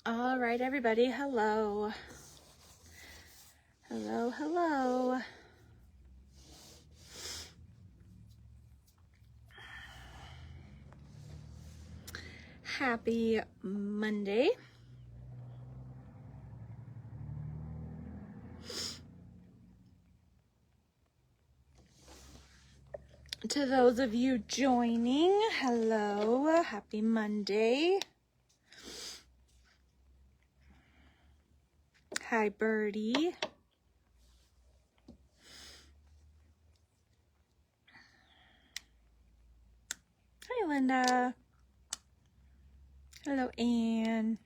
All right, everybody. Hello. Hello, hello. Happy Monday. To those of you joining, hello. Happy Monday. Hi, Birdie. Hi, Linda. Hello, Anne.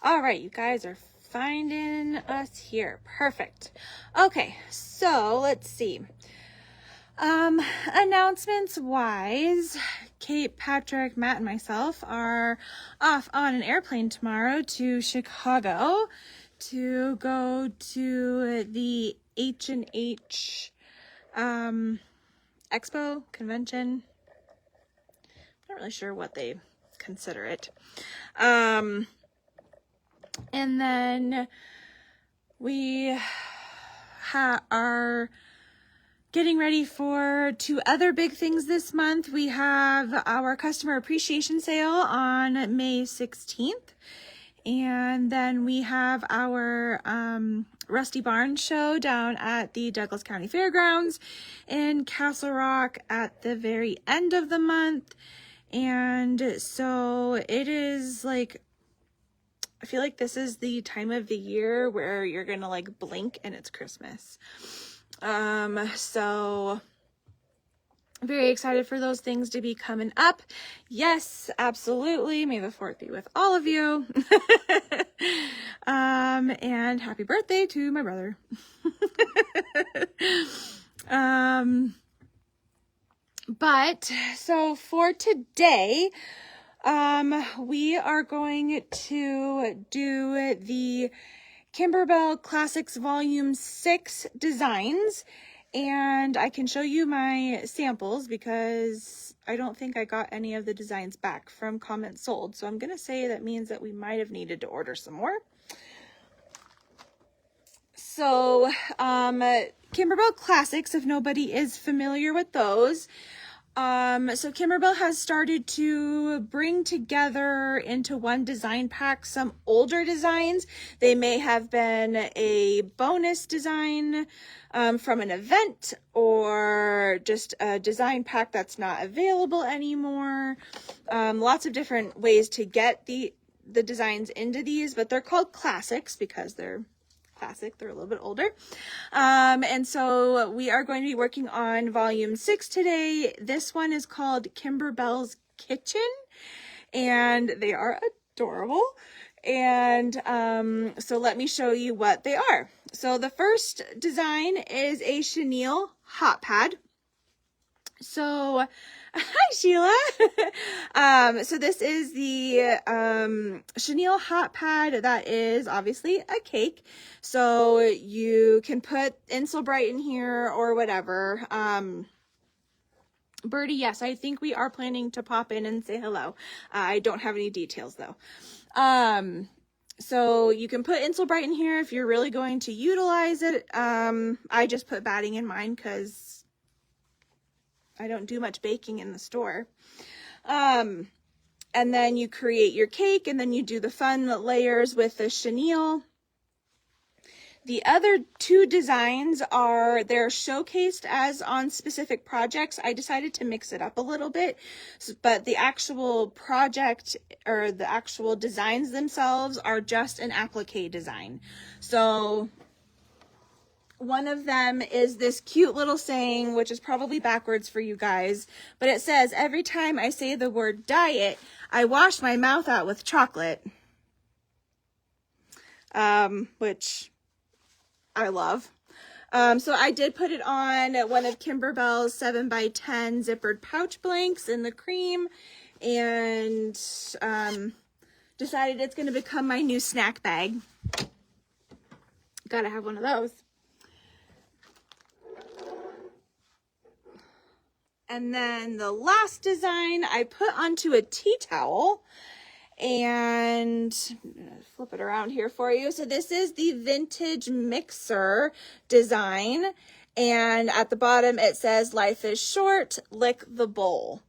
All right, you guys are finding us here. Perfect. Okay, so let's see. Announcements wise, Kate, Patrick, Matt, and myself are off on an airplane tomorrow to Chicago to go to the H&H Expo convention. I'm not really sure what they consider it. And then we are getting ready for two other big things this month. We have our customer appreciation sale on May 16th. And then we have our Rusty Barn show down at the Douglas County Fairgrounds in Castle Rock at the very end of the month. And so it is like, I feel like this is the time of the year where you're going to like blink and it's Christmas. So very excited for those things to be coming up. Yes, absolutely. May the 4th be with all of you. And happy birthday to my brother. But so for today, we are going to do the Kimberbell Classics Volume 6 designs, and I can show you my samples because I don't think I got any of the designs back from comments sold. So I'm going to say that means that we might have needed to order some more. So, Kimberbell Classics, if nobody is familiar with those, so Kimberbell has started to bring together into one design pack some older designs. They may have been a bonus design from an event or just a design pack that's not available anymore. Lots of different ways to get the designs into these, but they're called classics because they're classic. They're a little bit older. And so we are going to be working on volume 6 today. This one is called Kimberbell's Kitchen, and they are adorable. And so let me show you what they are. So the first design is a chenille hot pad. So hi, Sheila. So this is the chenille hot pad that is obviously a cake. So you can put Insel Bright in here or whatever. Birdie, yes, I think we are planning to pop in and say hello. I don't have any details though. So you can put Insel Bright in here if you're really going to utilize it. I just put batting in mine because I don't do much baking in the store. And then you create your cake and then you do the fun layers with the chenille. The other two designs they're showcased as on specific projects. I decided to mix it up a little bit, but the actual project or the actual designs themselves are just an applique design. So one of them is this cute little saying, which is probably backwards for you guys, but it says, every time I say the word diet, I wash my mouth out with chocolate, which I love. So I did put it on one of Kimberbell's 7x10 zippered pouch blanks in the cream, and decided it's going to become my new snack bag. Gotta have one of those. And then the last design I put onto a tea towel, and I'm gonna flip it around here for you. So this is the vintage mixer design. And at the bottom it says, "Life is short, lick the bowl."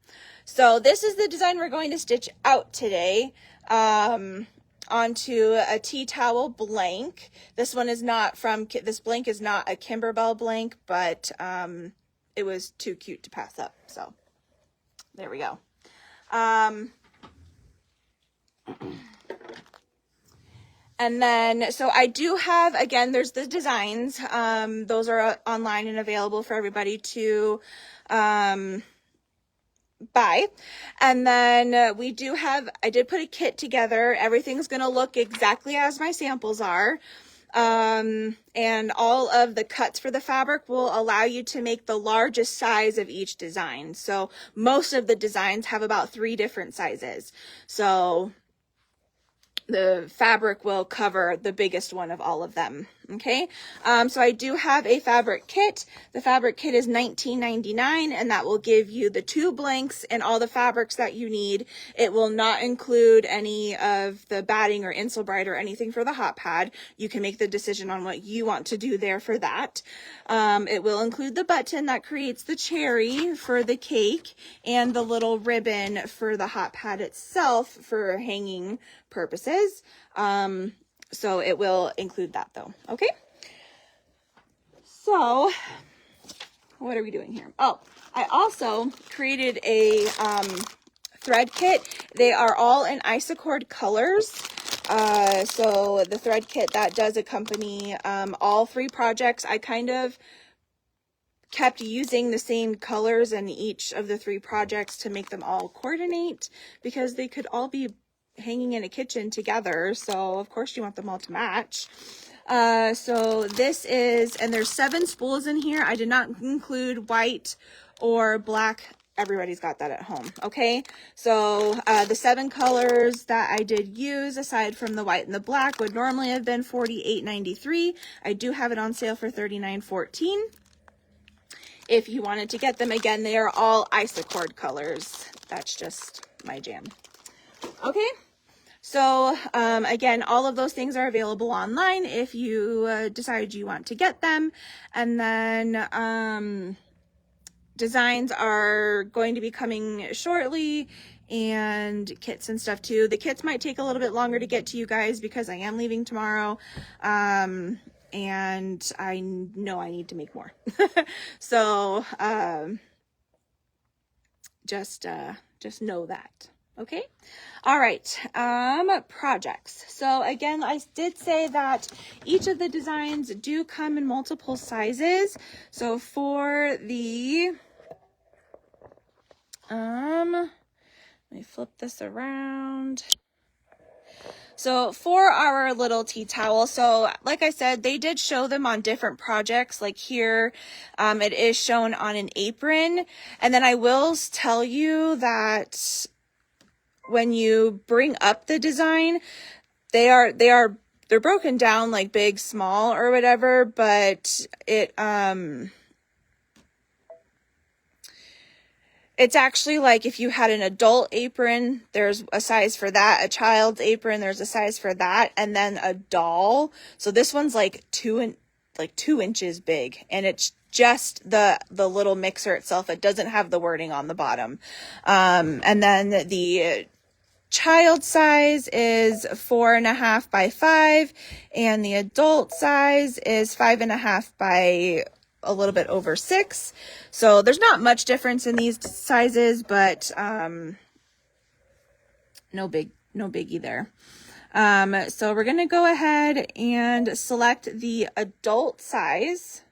So this is the design we're going to stitch out today onto a tea towel blank. This one is not from, this blank is not a Kimberbell blank, but it was too cute to pass up. So there we go. And then, so I do have, again, there's the designs. Those are online and available for everybody to buy. And then we do have, I did put a kit together. Everything's going to look exactly as my samples are. And all of the cuts for the fabric will allow you to make the largest size of each design. So most of the designs have about 3 different sizes. So the fabric will cover the biggest one of all of them. Okay. So I do have a fabric kit. The fabric kit is $19.99, and that will give you the 2 blanks and all the fabrics that you need. It will not include any of the batting or Insulbrite or anything for the hot pad. You can make the decision on what you want to do there for that. It will include the button that creates the cherry for the cake and the little ribbon for the hot pad itself for hanging purposes. So it will include that though. Okay. So what are we doing here? Oh, I also created a thread kit. They are all in Isacord colors. So the thread kit that does accompany all 3 projects, I kind of kept using the same colors in each of the 3 projects to make them all coordinate, because they could all be hanging in a kitchen together. So of course you want them all to match. So this is, and there's 7 spools in here. I did not include white or black. Everybody's got that at home. Okay. So, the 7 colors that I did use aside from the white and the black would normally have been $48.93. I do have it on sale for $39.14. If you wanted to get them, again, they are all Isacord colors. That's just my jam. Okay. So, again, all of those things are available online if you decide you want to get them. And then designs are going to be coming shortly, and kits and stuff too. The kits might take a little bit longer to get to you guys because I am leaving tomorrow. And I know I need to make more. So just know that. Okay. All right. Projects. So again, I did say that each of the designs do come in multiple sizes. So for the, let me flip this around. So for our little tea towel, so like I said, they did show them on different projects. Like here, it is shown on an apron. And then I will tell you that when you bring up the design, they're broken down like big, small, or whatever, but it's actually like if you had an adult apron, there's a size for that. A child's apron, there's a size for that. And then a doll. So this one's like 2 inches big, and it's just the little mixer itself. It doesn't have the wording on the bottom. And then the child size is 4.5 by 5, and the adult size is 5.5 by a little bit over 6. So there's not much difference in these sizes, but no biggie there. So we're gonna go ahead and select the adult size.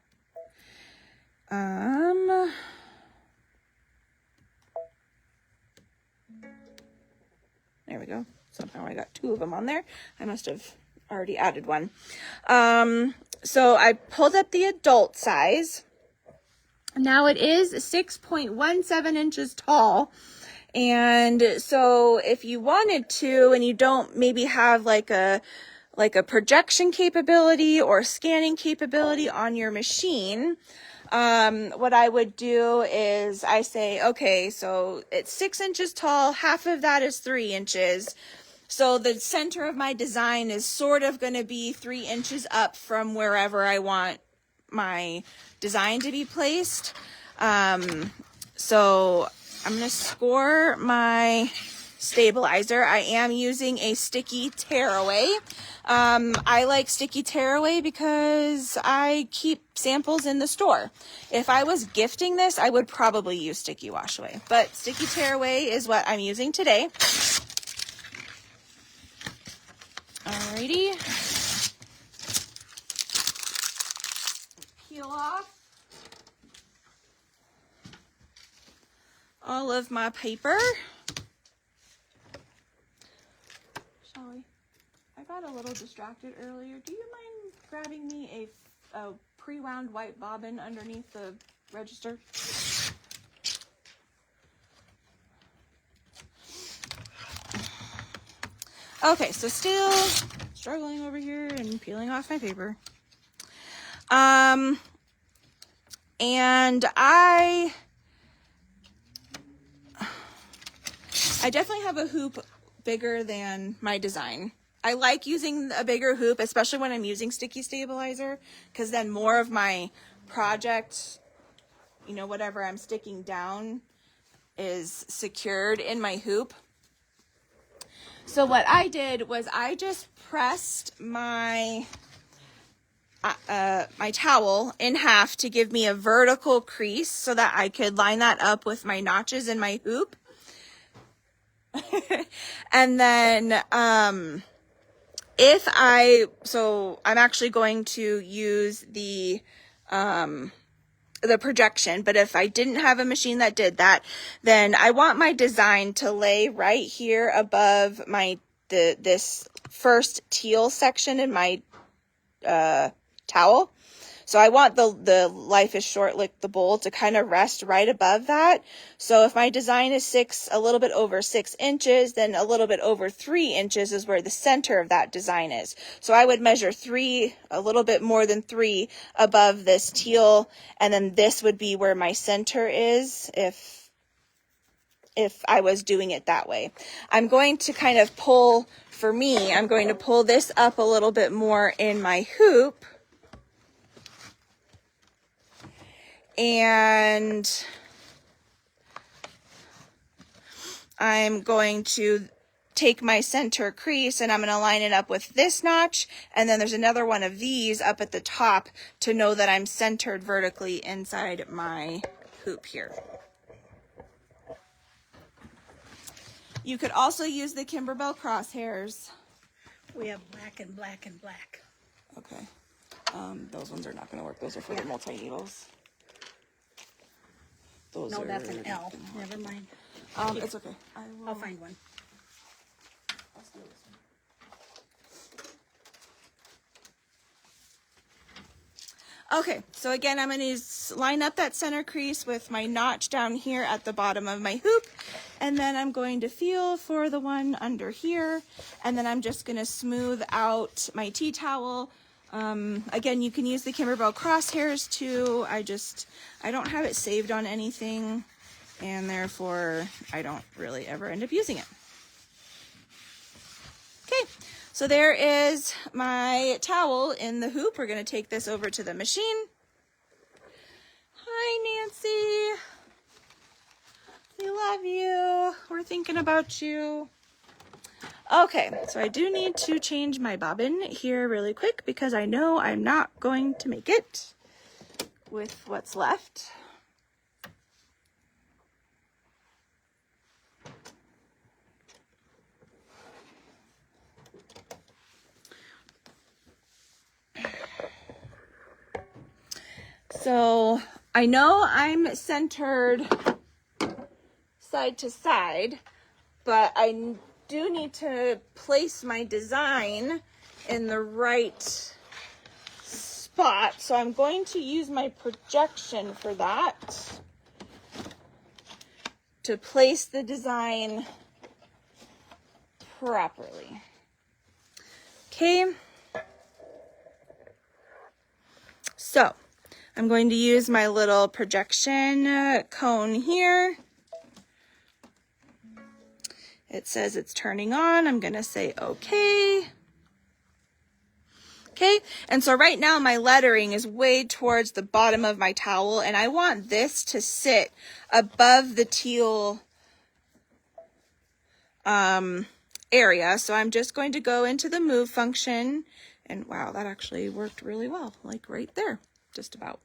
There we go. Somehow I got 2 of them on there. I must have already added one. So I pulled up the adult size. Now it is 6.17 inches tall. And so if you wanted to, and you don't maybe have like a projection capability or scanning capability on your machine, what I would do is I say, okay, so it's 6 inches tall, half of that is 3 inches. So the center of my design is sort of going to be 3 inches up from wherever I want my design to be placed. So I'm going to score my stabilizer. I am using a sticky tearaway. I like sticky tearaway because I keep samples in the store. If I was gifting this, I would probably use sticky wash away, but sticky tearaway is what I'm using today. Alrighty. Peel off all of my paper. Shall we? I got a little distracted earlier. Do you mind grabbing me a pre-wound white bobbin underneath the register? Okay, so still struggling over here and peeling off my paper. And I definitely have a hoop bigger than my design. I like using a bigger hoop, especially when I'm using sticky stabilizer, because then more of my project, you know, whatever I'm sticking down is secured in my hoop. So what I did was I just pressed my my towel in half to give me a vertical crease so that I could line that up with my notches in my hoop. And then so I'm actually going to use the projection, but if I didn't have a machine that did that, then I want my design to lay right here above this first teal section in my towel. So I want the Life is Short Lick the Bowl to kind of rest right above that. So if my design is a little bit over 6 inches, then a little bit over 3 inches is where the center of that design is. So I would measure a little bit more than 3 above this teal, and then this would be where my center is if I was doing it that way. I'm going to kind of I'm going to pull this up a little bit more in my hoop. And I'm going to take my center crease and I'm going to line it up with this notch. And then there's another one of these up at the top to know that I'm centered vertically inside my hoop here. You could also use the Kimberbell crosshairs. We have black and black and black. Okay. Those ones are not going to work. Those are for the multi-needles. No, that's an L. Never mind. It's okay. I'll find one. I'll steal this one. Okay, so again, I'm going to line up that center crease with my notch down here at the bottom of my hoop. And then I'm going to feel for the one under here. And then I'm just going to smooth out my tea towel. Again, you can use the Kimberbell crosshairs too. I don't have it saved on anything, and therefore I don't really ever end up using it. Okay, so there is my towel in the hoop. We're going to take this over to the machine. Hi, Nancy. We love you. We're thinking about you. Okay, so I do need to change my bobbin here really quick because I know I'm not going to make it with what's left. So I know I'm centered side to side, but I do need to place my design in the right spot. So I'm going to use my projection for that to place the design properly. Okay. So I'm going to use my little projection cone here. It says it's turning on. I'm going to say okay. Okay, and so right now my lettering is way towards the bottom of my towel, and I want this to sit above the teal area. So I'm just going to go into the move function, and wow, that actually worked really well, like right there, just about.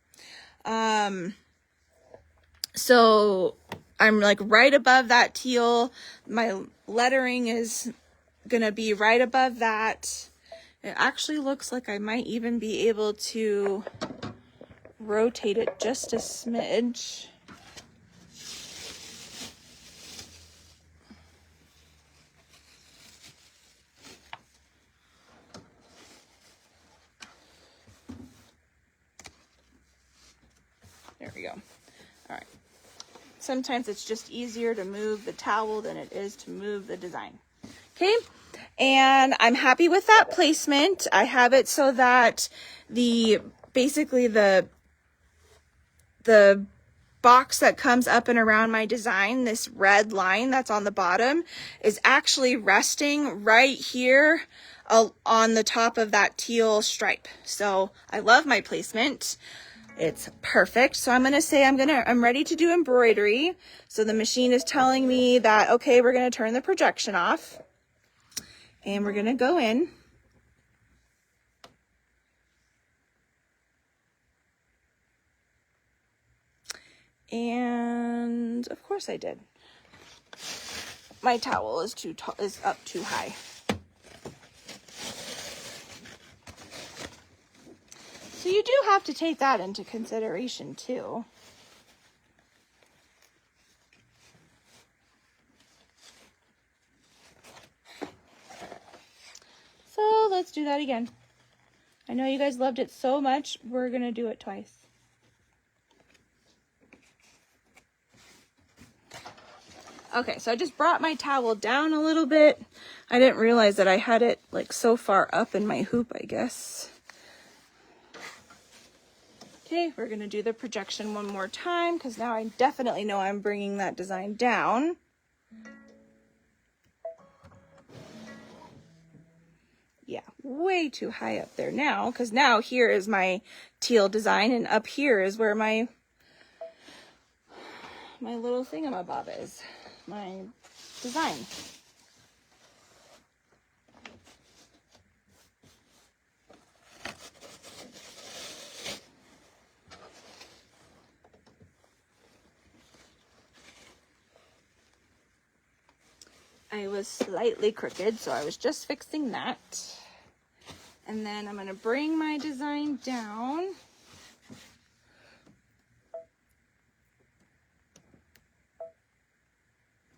So I'm like right above that teal. My lettering is gonna be right above that. It actually looks like I might even be able to rotate it just a smidge. There we go. All right. Sometimes it's just easier to move the towel than it is to move the design. Okay. And I'm happy with that placement. I have it so that basically the box that comes up and around my design, this red line that's on the bottom, is actually resting right here on the top of that teal stripe. So I love my placement. It's perfect. So I'm going to say I'm ready to do embroidery. So the machine is telling me that, okay, we're going to turn the projection off. And we're going to go in. And of course I did. My towel is up too high. So you do have to take that into consideration too. So let's do that again. I know you guys loved it so much, we're gonna do it twice. Okay, so I just brought my towel down a little bit. I didn't realize that I had it like so far up in my hoop, I guess. Okay, we're gonna do the projection one more time because now I definitely know I'm bringing that design down. Yeah, way too high up there now, because now here is my teal design and up here is where my little thingamabob is, my design. I was slightly crooked, so I was just fixing that. And then I'm going to bring my design down.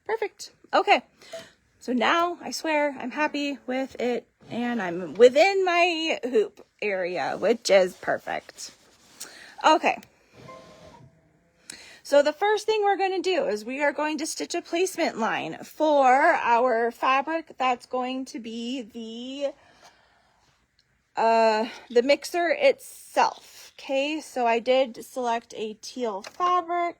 Perfect. Okay. So now I swear I'm happy with it and I'm within my hoop area, which is perfect. Okay. So the first thing we're going to do is we are going to stitch a placement line for our fabric. That's going to be the mixer itself. Okay, so I did select a teal fabric.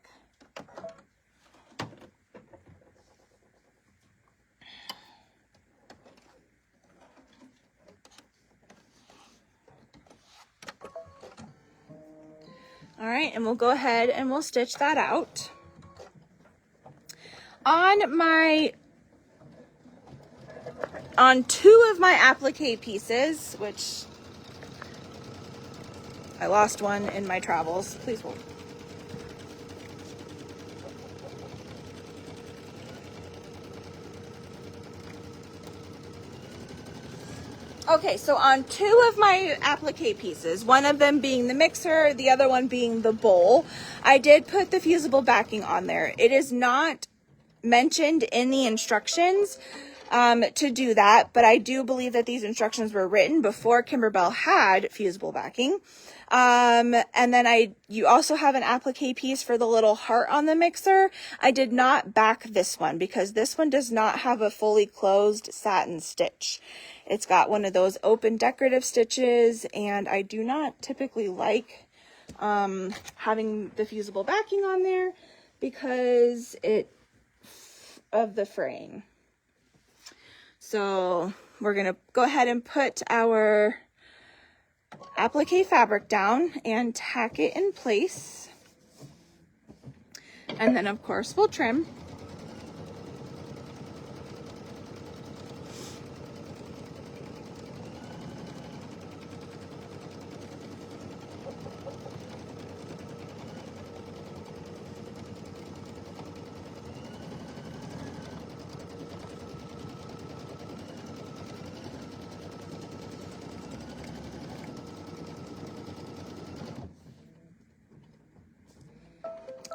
All right, and we'll go ahead and we'll stitch that out. On two of my applique pieces, which I lost one in my travels. Please hold. Okay, so on two of my applique pieces, one of them being the mixer, the other one being the bowl, I did put the fusible backing on there. It is not mentioned in the instructions to do that, but I do believe that these instructions were written before Kimberbell had fusible backing. And then you also have an applique piece for the little heart on the mixer. I did not back this one because this one does not have a fully closed satin stitch. It's got one of those open decorative stitches, and I do not typically like having the fusible backing on there because of the fraying. So we're going to go ahead and put our applique fabric down and tack it in place. And then of course we'll trim.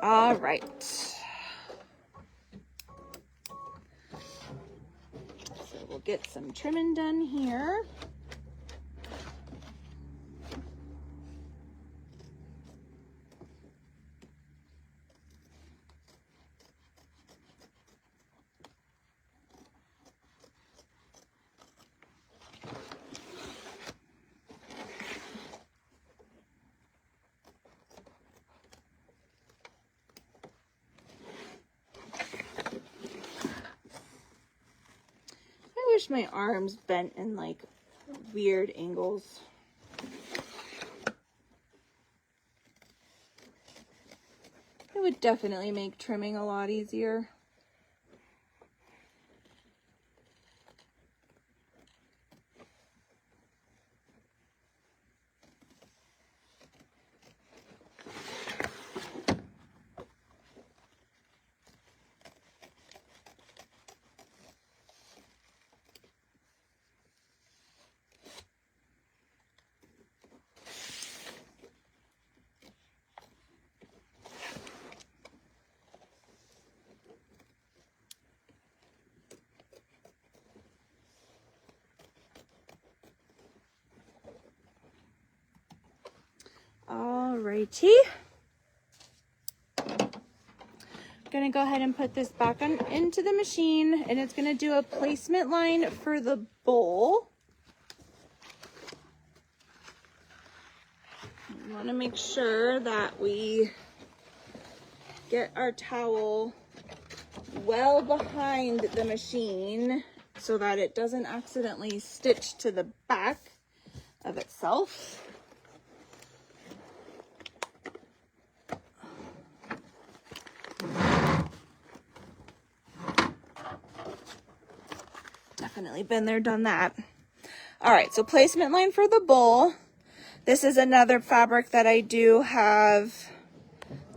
All right. So we'll get some trimming done here. I wish my arms bent in like weird angles. It would definitely make trimming a lot easier. Alrighty. Gonna go ahead and put this back on into the machine, and it's gonna do a placement line for the bowl. We want to make sure that we get our towel well behind the machine so that it doesn't accidentally stitch to the back of itself. Definitely been there, done that. All right, so placement line for the bowl. This is another fabric that I do have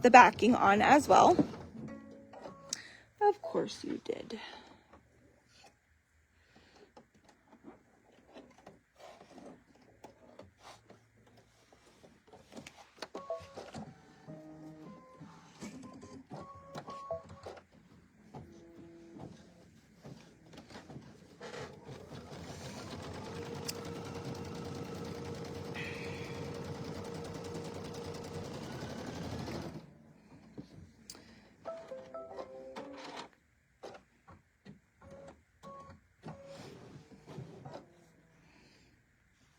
the backing on as well. Of course you did.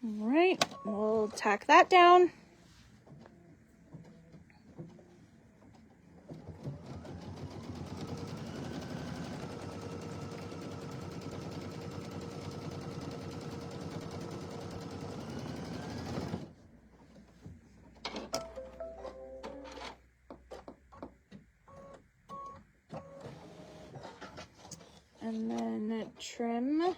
All right, we'll tack that down. And then trim.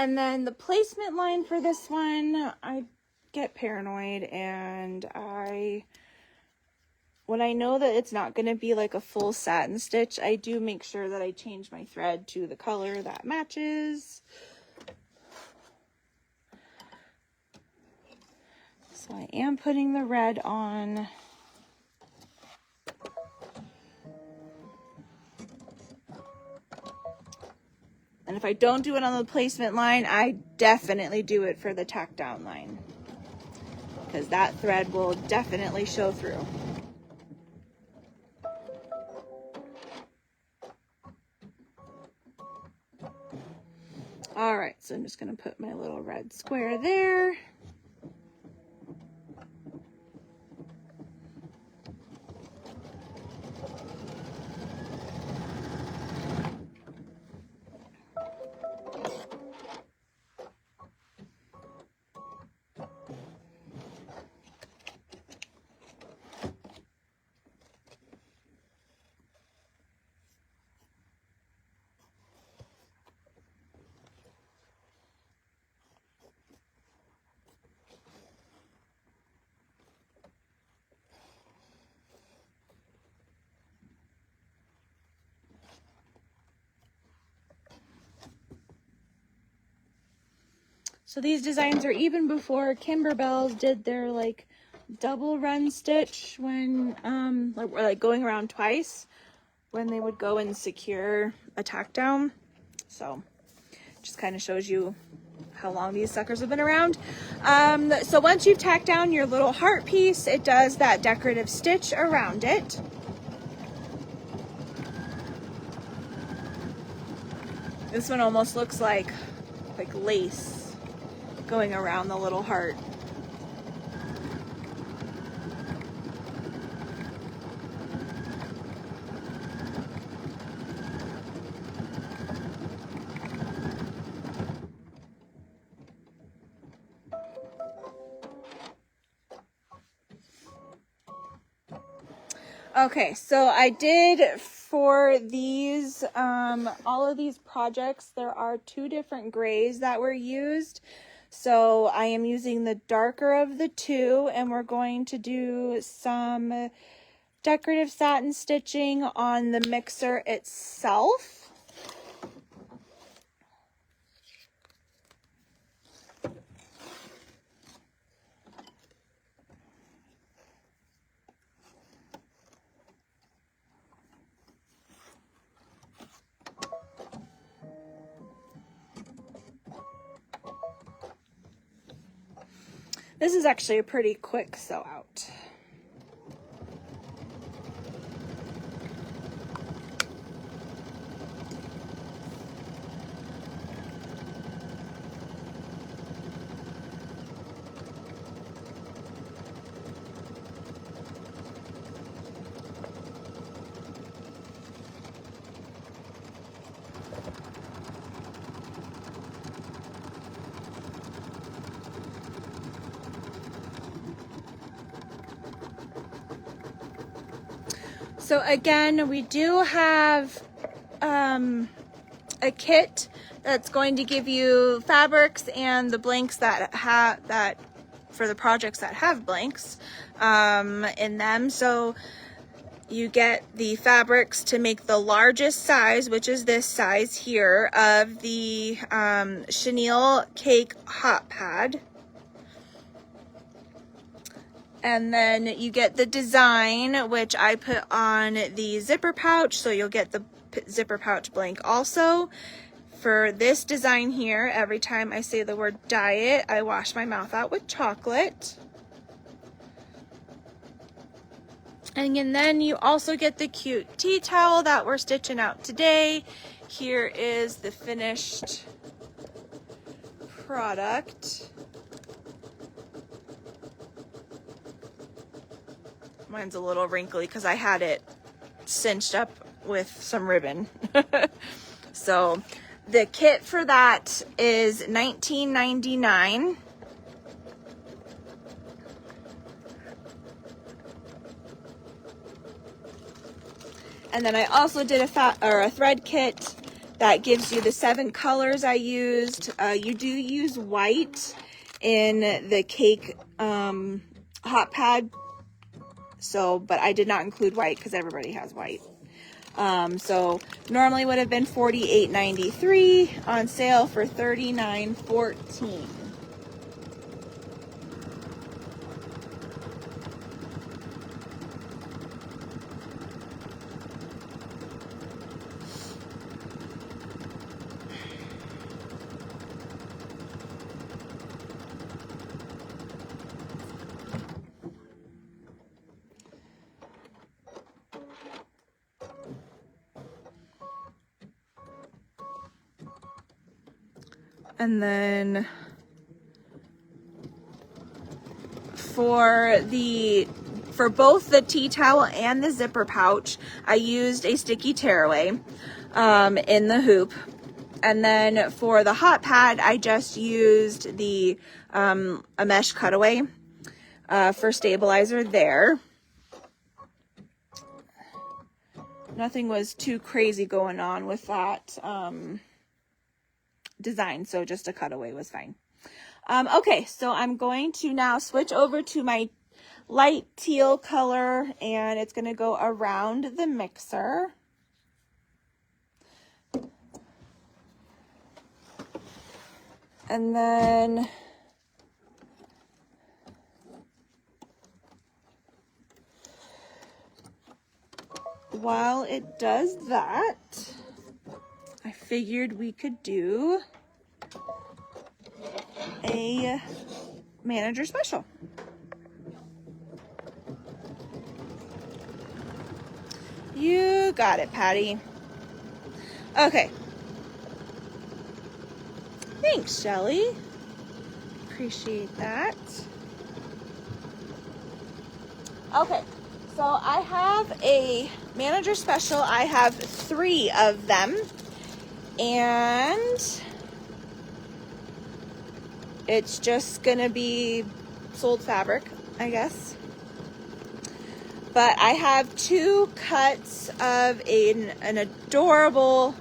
And then the placement line for this one, I get paranoid, and when I know that it's not going to be like a full satin stitch, I do make sure that I change my thread to the color that matches. So I am putting the red on. And if I don't do it on the placement line, I definitely do it for the tack down line, because that thread will definitely show through. All right, so I'm just gonna put my little red square there. So these designs are even before Kimberbells did their like double run stitch when like going around twice when they would go and secure a tack down. So just kind of shows you how long these suckers have been around. So once you've tacked down your little heart piece, it does that decorative stitch around it. This one almost looks like lace going around the little heart. Okay, so I did for these, all of these projects, there are 2 different grays that were used. So I am using the darker of the 2, and we're going to do some decorative satin stitching on the mixer itself. This is actually a pretty quick sew out. So again, we do have a kit that's going to give you fabrics and the blanks that for the projects that have blanks in them. So you get the fabrics to make the largest size, which is this size here, of the chenille cake hot pad. And then you get the design, which I put on the zipper pouch, so you'll get the zipper pouch blank also. For this design here, every time I say the word diet, I wash my mouth out with chocolate. And then you also get the cute tea towel that we're stitching out today. Here is the finished product. Mine's a little wrinkly because I had it cinched up with some ribbon. So the kit for that is $19.99. And then I also did a thread kit that gives you the 7 colors I used. You do use white in the cake hot pad. So, but I did not include white because everybody has white. So normally would have been $48.93, on sale for $39.14. And then for both the tea towel and the zipper pouch, I used a sticky tearaway in the hoop. And then for the hot pad, I just used the a mesh cutaway for stabilizer there. Nothing was too crazy going on with that design, so just a cutaway was fine. Okay, so I'm going to now switch over to my light teal color, and it's going to go around the mixer. And then while it does that, I figured we could do a manager special. You got it, Patty. Okay. Thanks, Shelly. Appreciate that. Okay, so I have a manager special. I have 3 of them, and it's just gonna be sold fabric, I guess. But I have 2 cuts of an adorable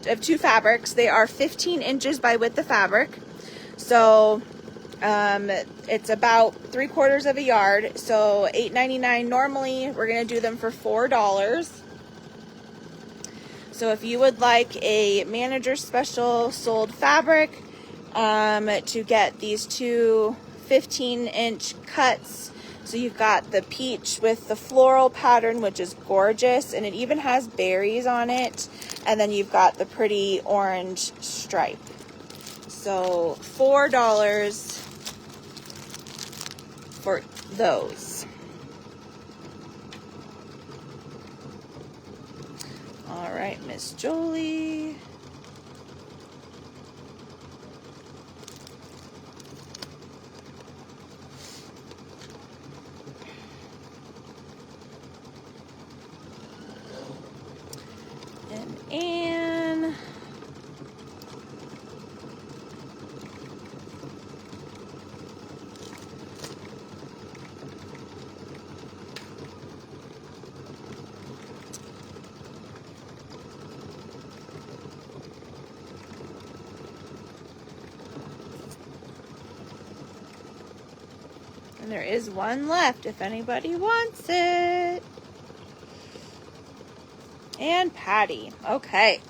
of 2 fabrics. They are 15 inches by width of fabric, so it's about 3/4 of a yard, so $8.99 normally. We're gonna do them for $4. So if you would like a manager special sold fabric to get these 2 15-inch cuts, so you've got the peach with the floral pattern, which is gorgeous, and it even has berries on it, and then you've got the pretty orange stripe. So $4 for those. All right, Miss Jolie. And Anne. And there is one left if anybody wants it. And Patty. Okay.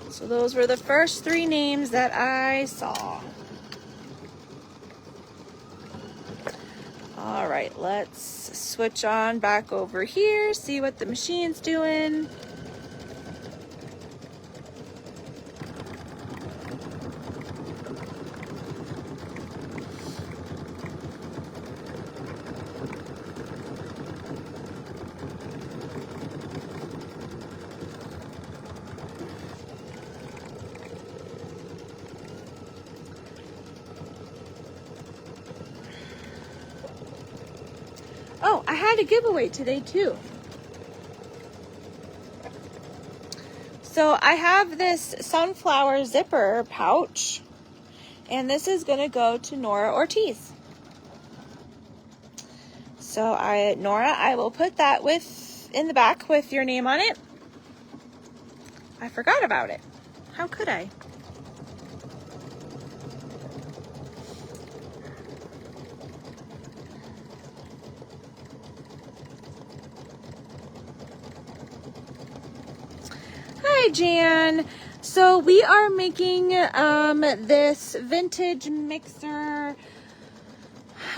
So those were the first 3 names that I saw. All right, let's switch on back over here, see what the machine's doing. Oh, I had a giveaway today too. So I have this sunflower zipper pouch, and this is gonna go to Nora Ortiz. So Nora, I will put that in the back with your name on it. I forgot about it. How could I? Hi, Jan. So we are making this vintage mixer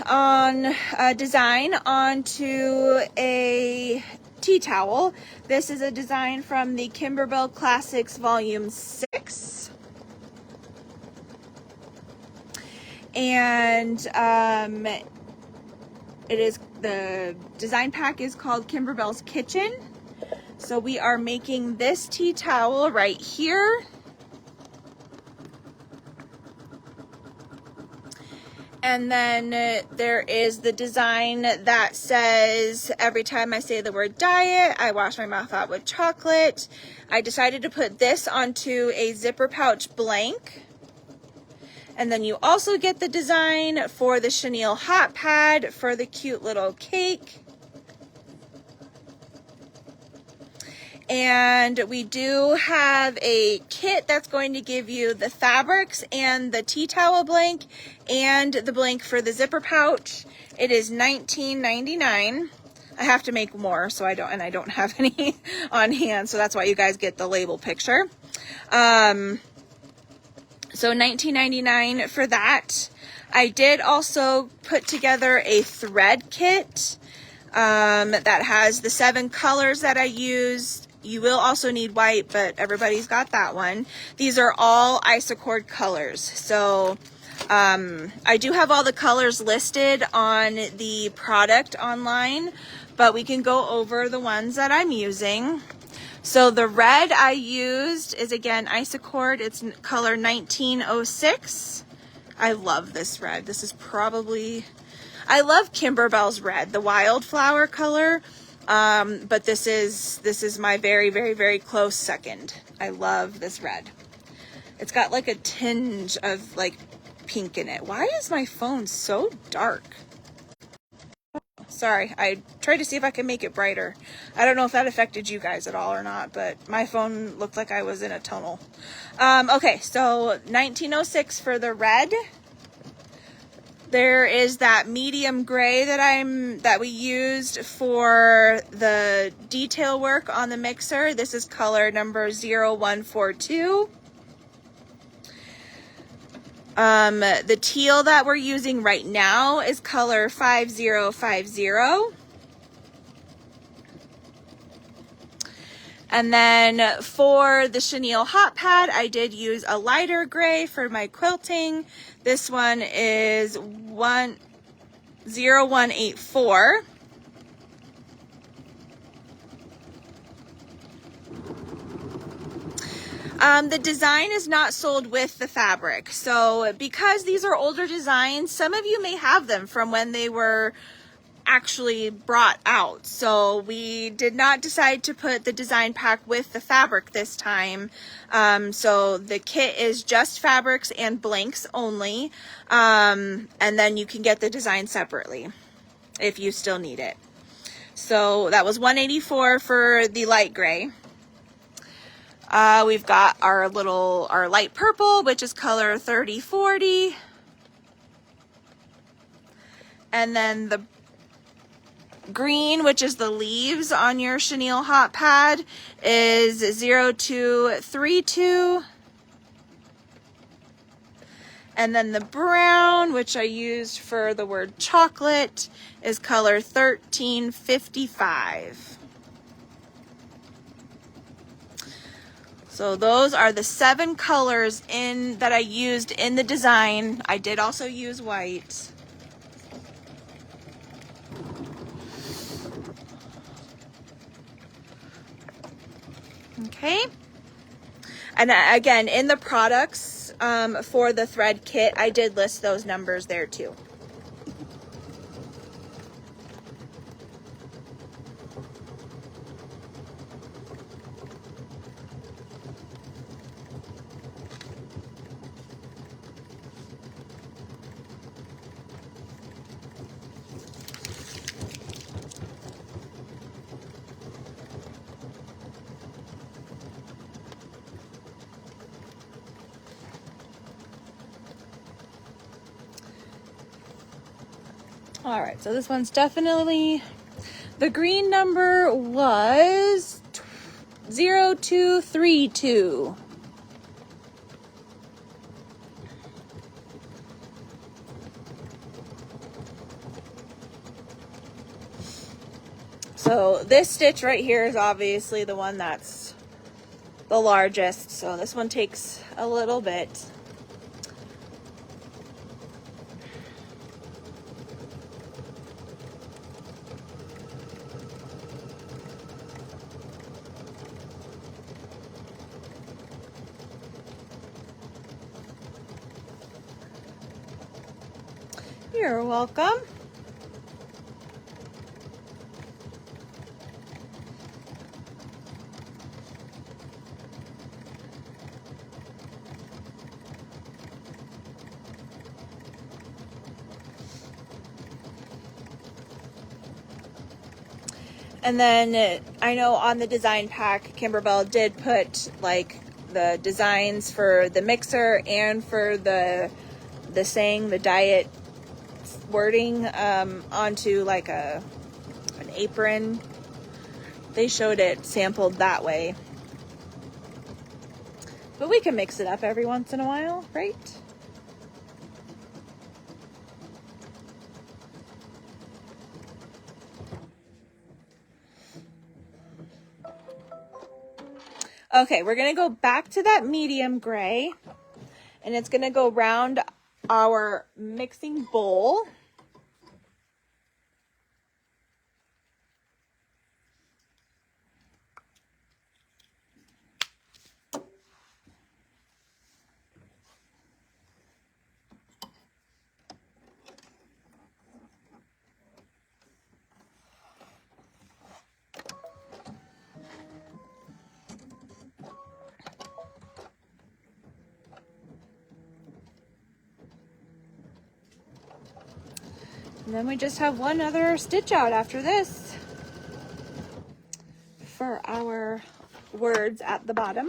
on design onto a tea towel. This is a design from the Kimberbell Classics Volume 6. And the design pack is called Kimberbell's Kitchen. So we are making this tea towel right here. And then there is the design that says, every time I say the word diet, I wash my mouth out with chocolate. I decided to put this onto a zipper pouch blank. And then you also get the design for the chenille hot pad for the cute little cake. And we do have a kit that's going to give you the fabrics and the tea towel blank and the blank for the zipper pouch. It is $19.99. I have to make more, so I don't have any on hand, so that's why you guys get the label picture. So $19.99 for that. I did also put together a thread kit that has the 7 colors that I used. You will also need white, but everybody's got that one. These are all Isacord colors. So I do have all the colors listed on the product online, but we can go over the ones that I'm using. So the red I used is, again, Isacord. It's color 1906. I love this red. This is probably, I love Kimberbell's red, the wildflower color. But this is my very, very, very close second. I love this red. It's got like a tinge of like pink in it. Why is my phone so dark? Sorry, I tried to see if I can make it brighter. I don't know if that affected you guys at all or not, but my phone looked like I was in a tunnel. Okay, so 1906 for the red. There is that medium gray that we used for the detail work on the mixer. This is color number 0142. The teal that we're using right now is color 5050. And then for the chenille hot pad, I did use a lighter gray for my quilting. This one is 0184. The design is not sold with the fabric. So because these are older designs, some of you may have them from when they were actually brought out. So we did not decide to put the design pack with the fabric this time. So the kit is just fabrics and blanks only. And then you can get the design separately if you still need it. So that was $184 for the light gray. We've got our light purple, which is color 3040. And then the green, which is the leaves on your chenille hot pad, is 0232. And then the brown, which I used for the word chocolate, is color 1355. So those are the 7 colors that I used in the design. I did also use white. Okay. And again, in the products for the thread kit, I did list those numbers there too. All right, so this one's definitely, the green number was 0232. So this stitch right here is obviously the one that's the largest. So this one takes a little bit. You're welcome. And then I know on the design pack, Kimberbell did put like the designs for the mixer and for the saying, the diet wording onto like an apron. They showed it sampled that way. But we can mix it up every once in a while, right? Okay, we're gonna go back to that medium gray, and it's gonna go around our mixing bowl. And then we just have one other stitch out after this for our words at the bottom.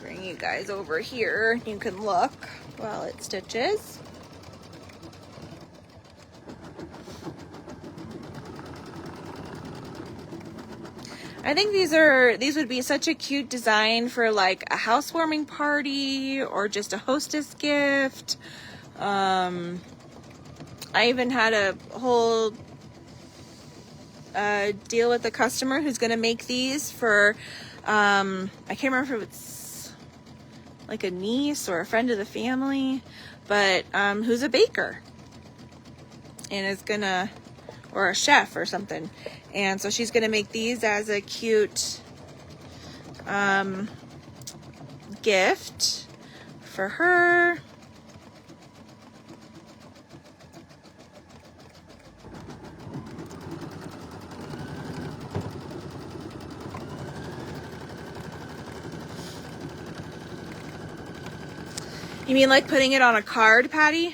Bring you guys over here. You can look while it stitches. I think these would be such a cute design for like a housewarming party or just a hostess gift. I even had a whole deal with a customer who's going to make these for I can't remember if it's like a niece or a friend of the family, but who's a baker and is gonna, or a chef or something, and so she's gonna make these as a cute gift for her. You mean like putting it on a card, Patty?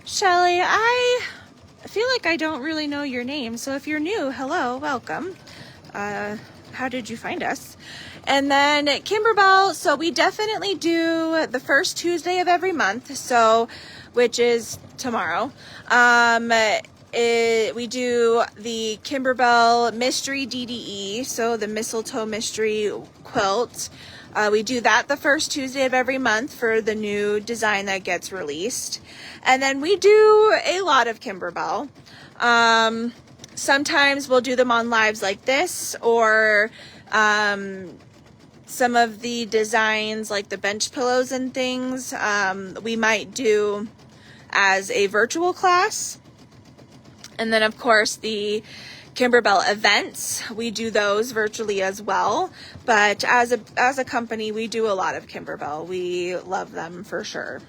Shelly, I feel like I don't really know your name, so if you're new, hello, welcome. How did you find us? And then Kimberbell, so we definitely do the first Tuesday of every month, so which is tomorrow. We do the Kimberbell Mystery DDE, so the Mistletoe Mystery Quilt. We do that the first Tuesday of every month for the new design that gets released. And then we do a lot of Kimberbell. Sometimes we'll do them on lives like this, or some of the designs like the bench pillows and things we might do as a virtual class. And then of course the Kimberbell events, we do those virtually as well. But as a company, we do a lot of Kimberbell. We love them for sure.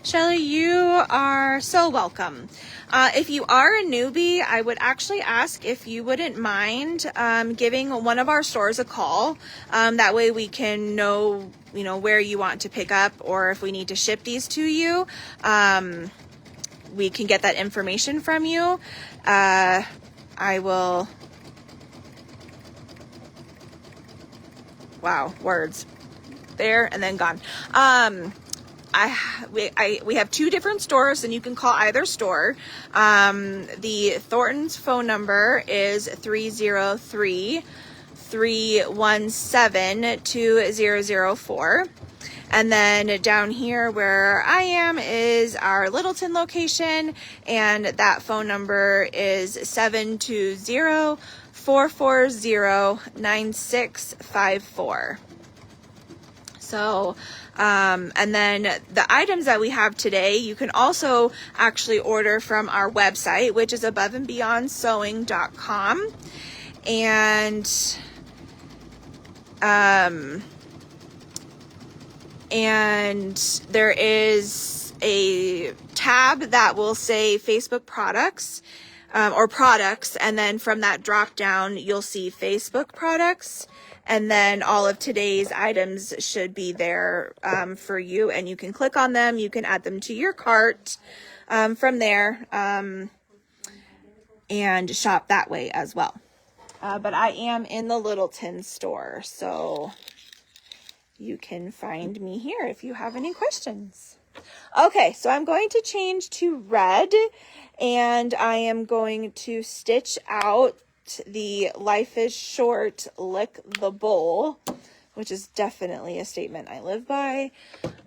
Shelly, you are so welcome. If you are a newbie, I would actually ask if you wouldn't mind giving one of our stores a call. That way we can know, where you want to pick up, or if we need to ship these to you, we can get that information from you. I will... Wow, words. There and then gone. We have 2 different stores, and you can call either store. The Thornton's phone number is 303-317-2004. And then down here where I am is our Littleton location, and that phone number is 720-440-9654. So, and then the items that we have today, you can also actually order from our website, which is aboveandbeyondsewing.com. And there is a tab that will say Facebook products, or products. And then from that drop down, you'll see Facebook products. And then all of today's items should be there for you, and you can click on them. You can add them to your cart from there, and shop that way as well. But I am in the Littleton store, so you can find me here if you have any questions. Okay, so I'm going to change to red, and I am going to stitch out the Life is Short, Lick the Bowl, which is definitely a statement I live by.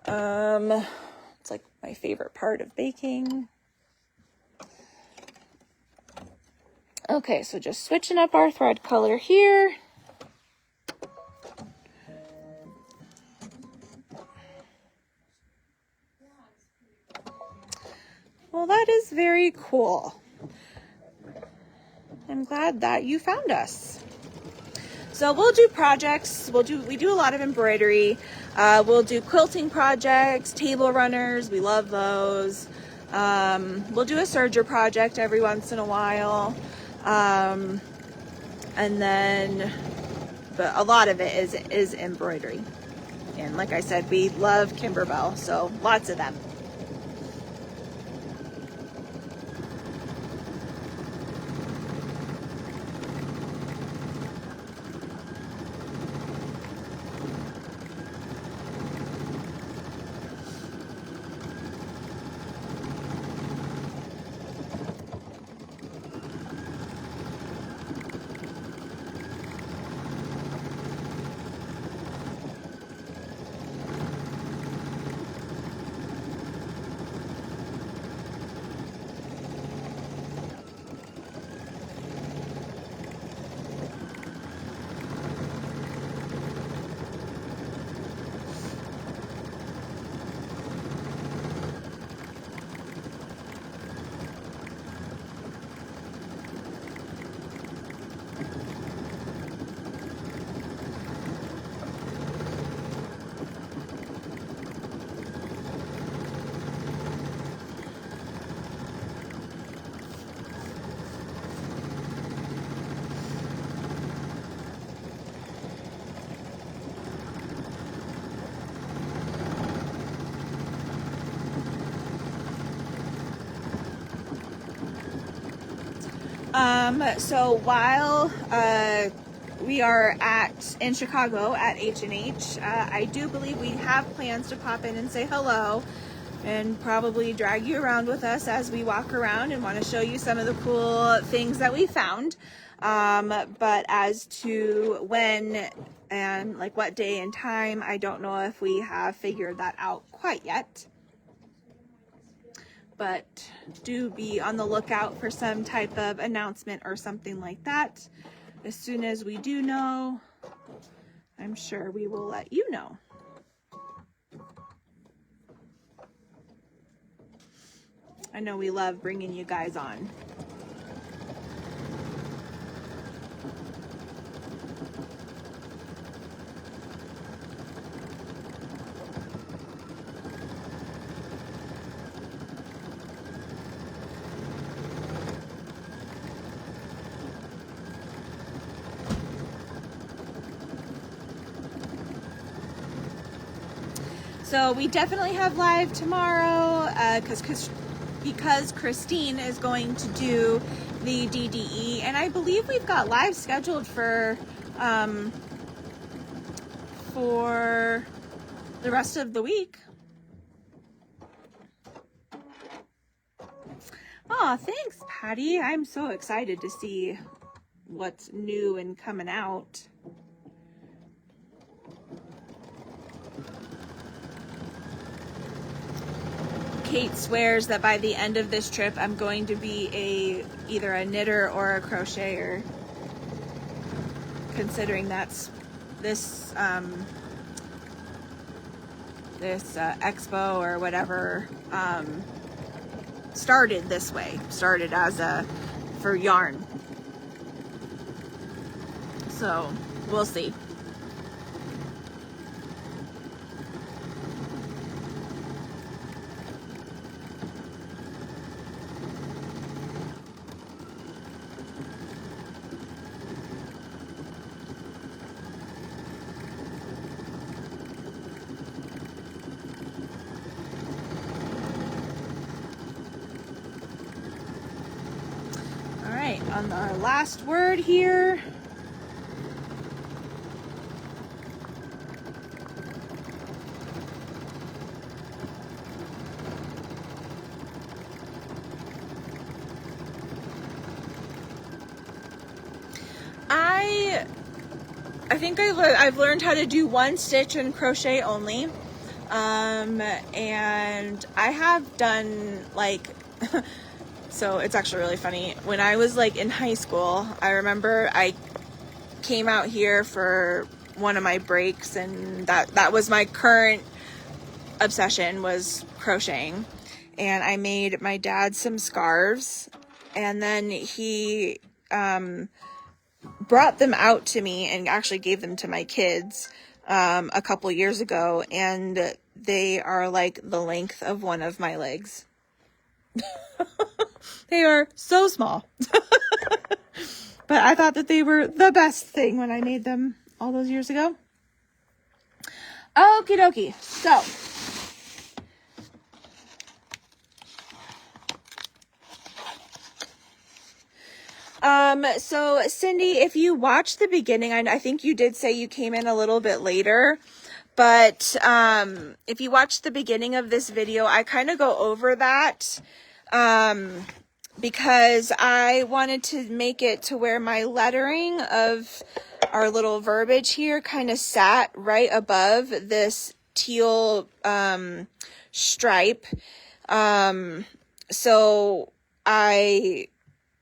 It's like my favorite part of baking. Okay, so just switching up our thread color here. Well, that is very cool. I'm glad that you found us. So we'll do projects. We do a lot of embroidery. We'll do quilting projects, table runners. We love those. We'll do a serger project every once in a while. And then, but a lot of it is embroidery. And like I said, we love Kimberbell, so lots of them. So while we are in Chicago at H&H, I do believe we have plans to pop in and say hello and probably drag you around with us as we walk around and want to show you some of the cool things that we found. But as to when and like what day and time, I don't know if we have figured that out quite yet. But do be on the lookout for some type of announcement or something like that. As soon as we do know, I'm sure we will let you know. I know we love bringing you guys on. So we definitely have live tomorrow because Christine is going to do the DDE, and I believe we've got live scheduled for the rest of the week. Oh, thanks, Patty. I'm so excited to see what's new and coming out. Kate swears that by the end of this trip, I'm going to be either a knitter or a crocheter, considering that's this expo or whatever started this way, started as for yarn. So we'll see. On our last word here. I think I've learned how to do one stitch in crochet only. And I have done like so it's actually really funny. When I was like in high school, I remember I came out here for one of my breaks, and that was my current obsession, was crocheting. And I made my dad some scarves, and then he brought them out to me and actually gave them to my kids a couple years ago, and they are like the length of one of my legs. They are so small. But I thought that they were the best thing when I made them all those years ago. Okie dokie. So Cindy, if you watched the beginning, I think you did say you came in a little bit later, but if you watched the beginning of this video, I kind of go over that because I wanted to make it to where my lettering of our little verbiage here kind of sat right above this teal stripe. So I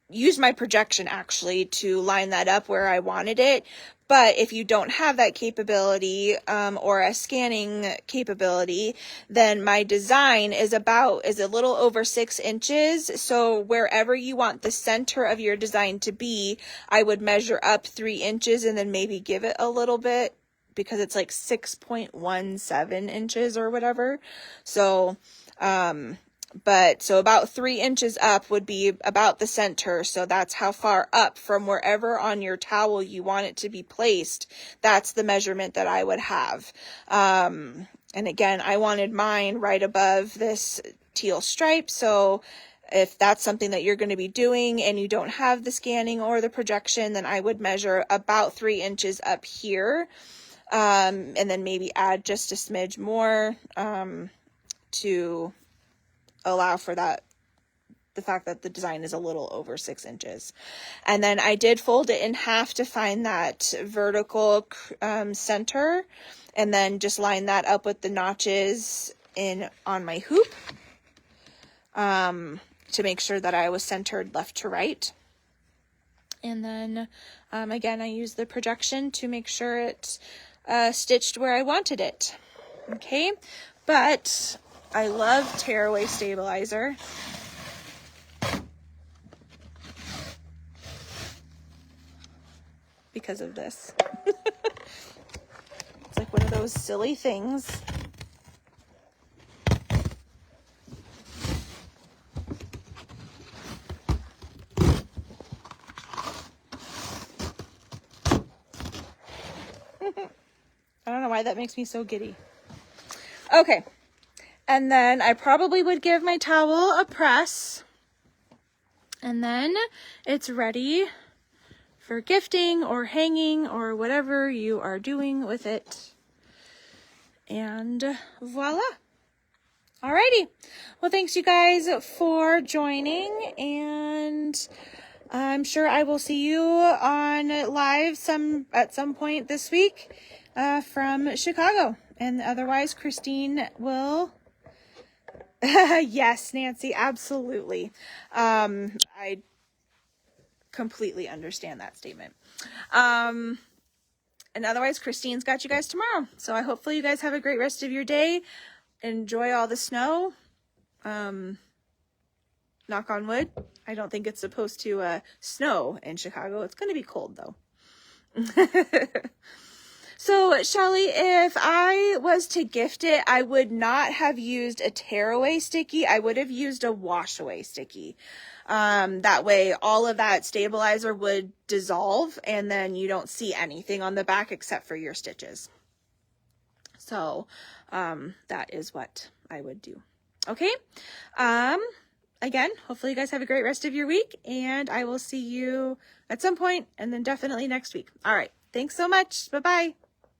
used my projection actually to line that up where I wanted it. But if you don't have that capability or a scanning capability, then my design is a little over 6 inches. So wherever you want the center of your design to be, I would measure up 3 inches and then maybe give it a little bit, because it's like 6.17 inches or whatever. So so about 3 inches up would be about the center. So that's how far up from wherever on your towel you want it to be placed. That's the measurement that I would have. And again, I wanted mine right above this teal stripe. So if that's something that you're going to be doing and you don't have the scanning or the projection, then I would measure about 3 inches up here. And then maybe add just a smidge more, to allow for the fact that the design is a little over 6 inches. And then I did fold it in half to find that vertical center, and then just line that up with the notches on my hoop to make sure that I was centered left to right. And then again, I used the projection to make sure it's stitched where I wanted it. Okay, but I love Tearaway Stabilizer. Because of this. It's like one of those silly things. I don't know why that makes me so giddy. Okay. And then I probably would give my towel a press. And then it's ready for gifting or hanging or whatever you are doing with it. And voila. Alrighty. Well, thanks you guys for joining, and I'm sure I will see you on live at some point this week from Chicago. And otherwise, Christine will. Yes, Nancy, absolutely. I completely understand that statement. And otherwise, Christine's got you guys tomorrow. So hopefully you guys have a great rest of your day. Enjoy all the snow. Knock on wood. I don't think it's supposed to snow in Chicago. It's going to be cold though. So Shelly, if I was to gift it, I would not have used a tearaway sticky. I would have used a wash away sticky. That way all of that stabilizer would dissolve and then you don't see anything on the back except for your stitches. So, that is what I would do. Okay. Again, hopefully you guys have a great rest of your week, and I will see you at some point and then definitely next week. All right. Thanks so much. Bye-bye.